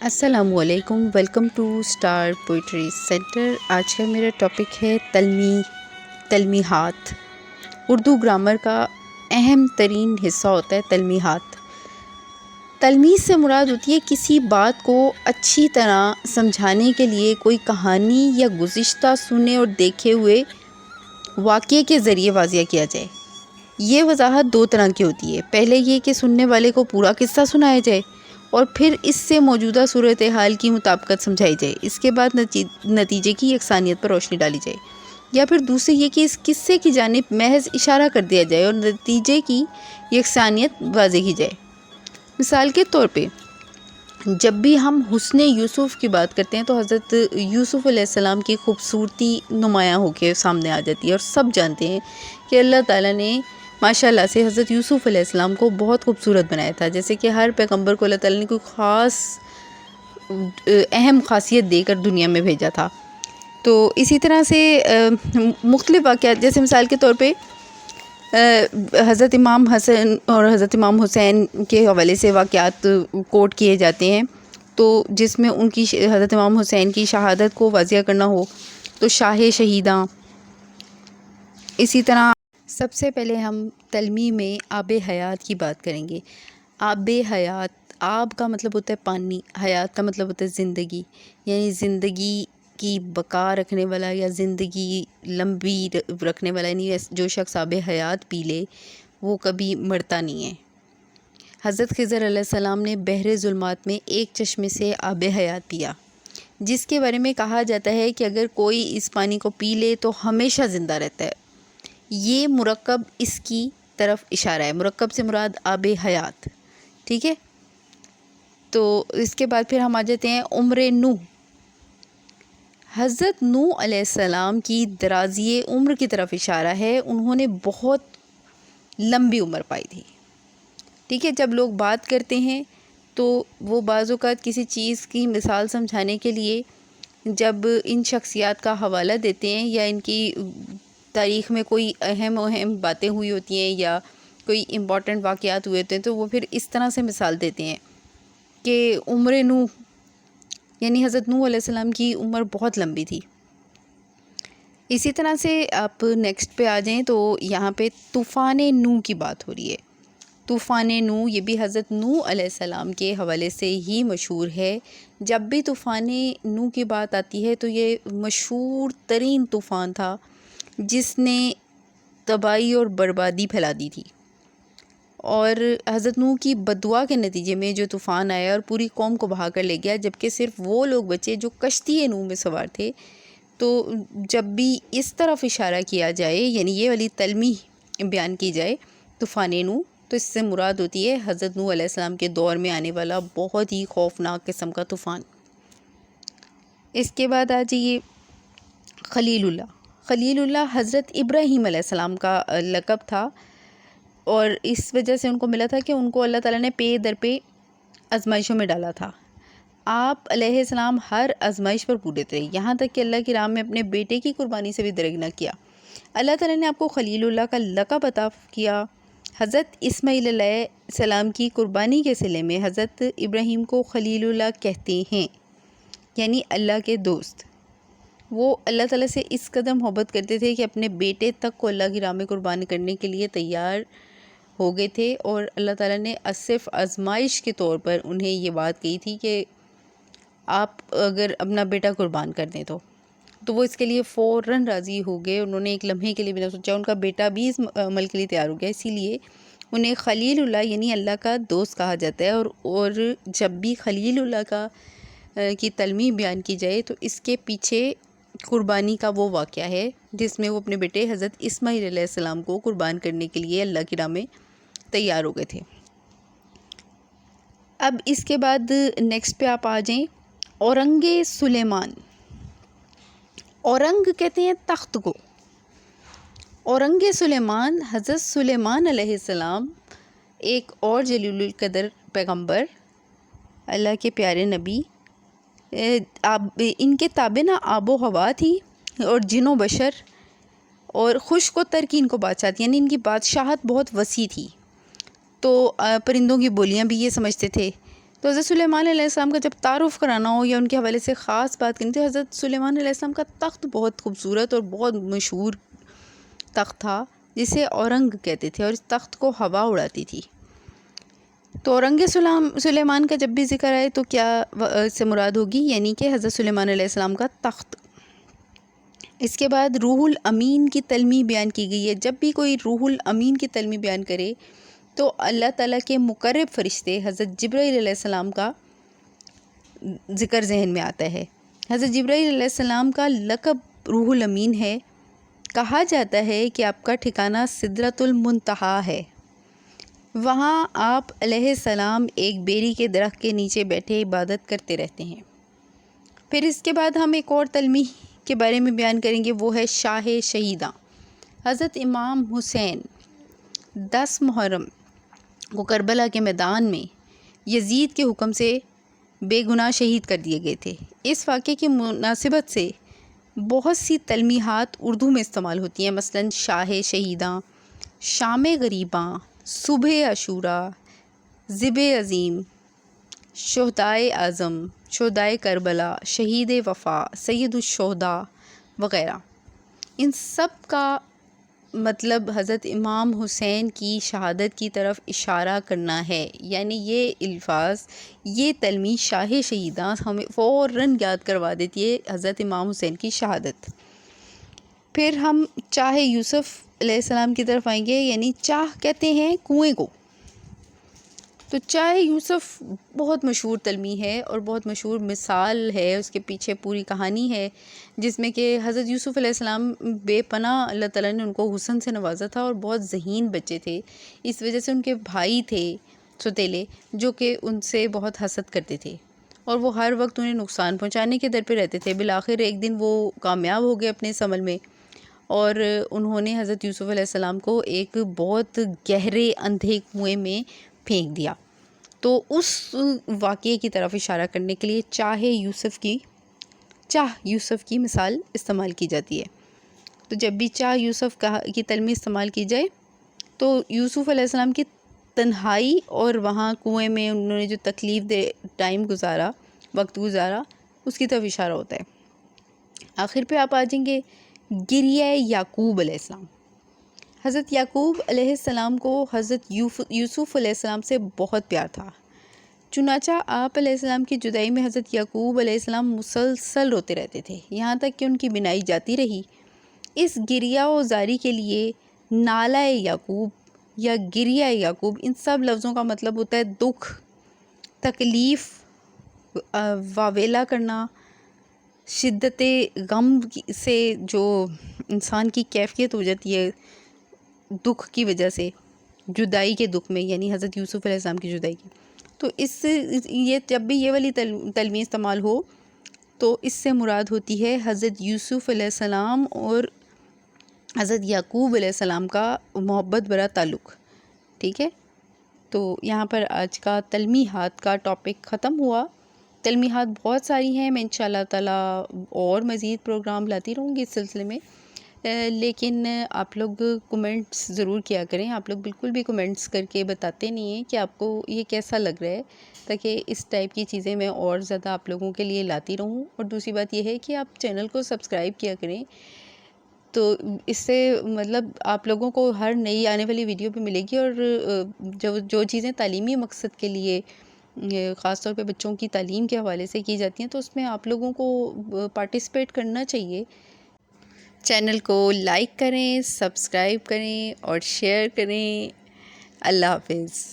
السلام علیکم، welcome to star poetry centre. آج کا میرا ٹاپک ہے تلمیحات۔ اردو گرامر کا اہم ترین حصہ ہوتا ہے تلمیحات۔ تلمیح سے مراد ہوتی ہے کسی بات کو اچھی طرح سمجھانے کے لیے کوئی کہانی یا گزشتہ سنے اور دیکھے ہوئے واقعے کے ذریعے واضح کیا جائے۔ یہ وضاحت دو طرح کی ہوتی ہے، پہلے یہ کہ سننے والے کو پورا قصہ سنایا جائے اور پھر اس سے موجودہ صورتحال کی مطابقت سمجھائی جائے، اس کے بعد نتیجے کی یکسانیت پر روشنی ڈالی جائے، یا پھر دوسری یہ کہ اس قصے کی جانب محض اشارہ کر دیا جائے اور نتیجے کی یکسانیت واضح کی جائے۔ مثال کے طور پہ جب بھی ہم حسن یوسف کی بات کرتے ہیں تو حضرت یوسف علیہ السلام کی خوبصورتی نمایاں ہو کے سامنے آ جاتی ہے، اور سب جانتے ہیں کہ اللہ تعالیٰ نے ماشاء اللہ سے حضرت یوسف علیہ السلام کو بہت خوبصورت بنایا تھا، جیسے کہ ہر پیغمبر کو اللہ تعالیٰ نے کوئی خاص اہم خاصیت دے کر دنیا میں بھیجا تھا۔ تو اسی طرح سے مختلف واقعات، جیسے مثال کے طور پہ حضرت امام حسن اور حضرت امام حسین کے حوالے سے واقعات کوٹ کیے جاتے ہیں، تو جس میں ان کی حضرت امام حسین کی شہادت کو واضح کرنا ہو تو شاہ شہیداں۔ اسی طرح سب سے پہلے ہم تلمیح میں آب حیات کی بات کریں گے۔ آب حیات، آب کا مطلب ہوتا ہے پانی، حیات کا مطلب ہوتا ہے زندگی، یعنی زندگی کی بقا رکھنے والا یا زندگی لمبی رکھنے والا، یعنی جو شخص آب حیات پی لے وہ کبھی مرتا نہیں ہے۔ حضرت خضر علیہ السلام نے بحر ظلمات میں ایک چشمے سے آب حیات پیا، جس کے بارے میں کہا جاتا ہے کہ اگر کوئی اس پانی کو پی لے تو ہمیشہ زندہ رہتا ہے۔ یہ مرکب اس کی طرف اشارہ ہے، مرکب سے مراد آب حیات، ٹھیک ہے۔ تو اس کے بعد پھر ہم آ جاتے ہیں عمر نوح۔ حضرت نوح علیہ السلام کی درازی عمر کی طرف اشارہ ہے، انہوں نے بہت لمبی عمر پائی تھی، ٹھیک ہے۔ جب لوگ بات کرتے ہیں تو وہ بعض اوقات کسی چیز کی مثال سمجھانے کے لیے جب ان شخصیات کا حوالہ دیتے ہیں یا ان کی تاریخ میں کوئی اہم باتیں ہوئی ہوتی ہیں یا کوئی امپورٹنٹ واقعات ہوئے ہوتے ہیں تو وہ پھر اس طرح سے مثال دیتے ہیں کہ عمر نوح، یعنی حضرت نوح علیہ السلام کی عمر بہت لمبی تھی۔ اسی طرح سے آپ نیکسٹ پہ آ جائیں تو یہاں پہ طوفان نوح کی بات ہو رہی ہے۔ طوفان نوح یہ بھی حضرت نوح علیہ السلام کے حوالے سے ہی مشہور ہے۔ جب بھی طوفان نوح کی بات آتی ہے تو یہ مشہور ترین طوفان تھا جس نے تباہی اور بربادی پھیلا دی تھی، اور حضرت نوح کی بددعا کے نتیجے میں جو طوفان آیا اور پوری قوم کو بہا کر لے گیا، جبکہ صرف وہ لوگ بچے جو کشتی نوح میں سوار تھے۔ تو جب بھی اس طرف اشارہ کیا جائے، یعنی یہ والی تلمیح بیان کی جائے طوفان نوح، تو اس سے مراد ہوتی ہے حضرت نوح علیہ السلام کے دور میں آنے والا بہت ہی خوفناک قسم کا طوفان۔ اس کے بعد آ جائیے خلیل اللہ۔ خلیل اللہ حضرت ابراہیم علیہ السلام کا لقب تھا، اور اس وجہ سے ان کو ملا تھا کہ ان کو اللہ تعالیٰ نے پے در پہ آزمائشوں میں ڈالا تھا۔ آپ علیہ السلام ہر آزمائش پر پورے تھے، یہاں تک کہ اللہ کی راہ میں اپنے بیٹے کی قربانی سے بھی درگ نہ کیا۔ اللہ تعالیٰ نے آپ کو خلیل اللہ کا لقب عطا کیا۔ حضرت اسماعیل علیہ السلام کی قربانی کے صلے میں حضرت ابراہیم کو خلیل اللہ کہتے ہیں، یعنی اللہ کے دوست۔ وہ اللہ تعالیٰ سے اس قدر محبت کرتے تھے کہ اپنے بیٹے تک کو اللہ کی راہ میں قربان کرنے کے لیے تیار ہو گئے تھے، اور اللہ تعالیٰ نے صرف آزمائش کے طور پر انہیں یہ بات کہی تھی کہ آپ اگر اپنا بیٹا قربان کر دیں تو وہ اس کے لیے فوراً راضی ہو گئے۔ انہوں نے ایک لمحے کے لیے بھی نہ سوچا، ان کا بیٹا بھی اس عمل کے لیے تیار ہو گیا، اسی لیے انہیں خلیل اللہ یعنی اللہ کا دوست کہا جاتا ہے۔ اور جب بھی خلیل اللہ کی تلمیح بیان کی جائے تو اس کے پیچھے قربانی کا وہ واقعہ ہے جس میں وہ اپنے بیٹے حضرت اسماعیل علیہ السلام کو قربان کرنے کے لیے اللہ کی راہ میں تیار ہو گئے تھے۔ اب اس کے بعد نیکسٹ پہ آپ آ جائیں اورنگ سلیمان۔ اورنگ کہتے ہیں تخت کو۔ اورنگ سلیمان حضرت سلیمان علیہ السلام ایک اور جلیل القدر پیغمبر، اللہ کے پیارے نبی، ان کے تابع نہ آب و ہوا تھی اور جن و بشر، اور خشک و تر کی ان کو بادشاہ تھی، یعنی ان کی بادشاہت بہت وسیع تھی۔ تو پرندوں کی بولیاں بھی یہ سمجھتے تھے، تو حضرت سلیمان علیہ السلام کا جب تعارف کرانا ہو یا ان کے حوالے سے خاص بات کرنی تو حضرت سلیمان علیہ السلام کا تخت بہت خوبصورت اور بہت مشہور تخت تھا جسے اورنگ کہتے تھے، اور اس تخت کو ہوا اڑاتی تھی۔ تو اورنگ سلیمان کا جب بھی ذکر آئے تو کیا اس سے مراد ہوگی؟ یعنی کہ حضرت سلیمان علیہ السلام کا تخت۔ اس کے بعد روح الامین کی تلمیح بیان کی گئی ہے۔ جب بھی کوئی روح الامین کی تلمیح بیان کرے تو اللہ تعالیٰ کے مقرب فرشتے حضرت جبرائیل علیہ السلام کا ذکر ذہن میں آتا ہے۔ حضرت جبرائیل علیہ السلام کا لقب روح الامین ہے۔ کہا جاتا ہے کہ آپ کا ٹھکانہ سدرۃ المنتہا ہے، وہاں آپ علیہ السلام ایک بیری کے درخت کے نیچے بیٹھے عبادت کرتے رہتے ہیں۔ پھر اس کے بعد ہم ایک اور تلمیح کے بارے میں بیان کریں گے، وہ ہے شاہ شہیداں۔ حضرت امام حسین 10 محرم کو کربلا کے میدان میں یزید کے حکم سے بے گناہ شہید کر دیے گئے تھے۔ اس واقعے کی مناسبت سے بہت سی تلمیحات اردو میں استعمال ہوتی ہیں، مثلاً شاہ شہیداں، شام غریباں، صبح عاشوراء، ذب عظیم، شہدائے اعظم، شہدائے کربلا، شہید وفا، سید الشہداء وغیرہ۔ ان سب کا مطلب حضرت امام حسین کی شہادت کی طرف اشارہ کرنا ہے، یعنی یہ الفاظ، یہ تلمیح شاہ شہیداں ہمیں فوراً یاد کروا دیتی ہے حضرت امام حسین کی شہادت۔ پھر ہم چاہ یوسف علیہ السلام کی طرف آئیں گے، یعنی چاہ کہتے ہیں کنویں کو۔ تو چاہ یوسف بہت مشہور تلمیح ہے اور بہت مشہور مثال ہے، اس کے پیچھے پوری کہانی ہے جس میں کہ حضرت یوسف علیہ السلام بے پناہ اللہ تعالیٰ نے ان کو حسن سے نوازا تھا اور بہت ذہین بچے تھے، اس وجہ سے ان کے بھائی تھے سوتیلے جو کہ ان سے بہت حسد کرتے تھے اور وہ ہر وقت انہیں نقصان پہنچانے کے در پہ رہتے تھے۔ بالآخر ایک دن وہ کامیاب ہو گئے اپنے اس عمل میں اور انہوں نے حضرت یوسف علیہ السلام کو ایک بہت گہرے اندھے کنویں میں پھینک دیا۔ تو اس واقعے کی طرف اشارہ کرنے کے لیے چاہ یوسف کی مثال استعمال کی جاتی ہے۔ تو جب بھی چاہ یوسف کی تلمیح استعمال کی جائے تو یوسف علیہ السلام کی تنہائی اور وہاں کنویں میں انہوں نے جو تکلیف دہ وقت گزارا اس کی طرف اشارہ ہوتا ہے۔ آخر پہ آپ آ جائیں گے گریہ یعقوب علیہ السلام۔ حضرت یعقوب علیہ السلام کو حضرت یوسف علیہ السلام سے بہت پیار تھا، چنانچہ آپ علیہ السلام کی جدائی میں حضرت یعقوب علیہ السلام مسلسل روتے رہتے تھے، یہاں تک کہ ان کی بینائی جاتی رہی۔ اس گریہ و زاری کے لیے نالہ یعقوب یا گریہ یعقوب، ان سب لفظوں کا مطلب ہوتا ہے دکھ، تکلیف، واویلا کرنا، شدت غم سے جو انسان کی کیفیت ہو جاتی ہے دکھ کی وجہ سے، جدائی کے دکھ میں، یعنی حضرت یوسف علیہ السلام کی جدائی کی۔ تو یہ جب بھی یہ والی تلمیح استعمال ہو تو اس سے مراد ہوتی ہے حضرت یوسف علیہ السلام اور حضرت یعقوب علیہ السلام کا محبت بھرا تعلق، ٹھیک ہے؟ تو یہاں پر آج کا تلمیحات کا ٹاپک ختم ہوا۔ تلمیحات بہت ساری ہیں، میں انشاءاللہ تعالیٰ اور مزید پروگرام لاتی رہوں گی اس سلسلے میں، لیکن آپ لوگ کمنٹس ضرور کیا کریں۔ آپ لوگ بالکل بھی کمنٹس کر کے بتاتے نہیں ہیں کہ آپ کو یہ کیسا لگ رہا ہے، تاکہ اس ٹائپ کی چیزیں میں اور زیادہ آپ لوگوں کے لیے لاتی رہوں۔ اور دوسری بات یہ ہے کہ آپ چینل کو سبسکرائب کیا کریں، تو اس سے مطلب آپ لوگوں کو ہر نئی آنے والی ویڈیو بھی ملے گی، اور جو چیزیں تعلیمی مقصد کے لیے خاص طور پہ بچوں کی تعلیم کے حوالے سے کی جاتی ہیں تو اس میں آپ لوگوں کو پارٹیسپیٹ کرنا چاہیے۔ چینل کو لائک کریں، سبسکرائب کریں اور شیئر کریں۔ اللہ حافظ۔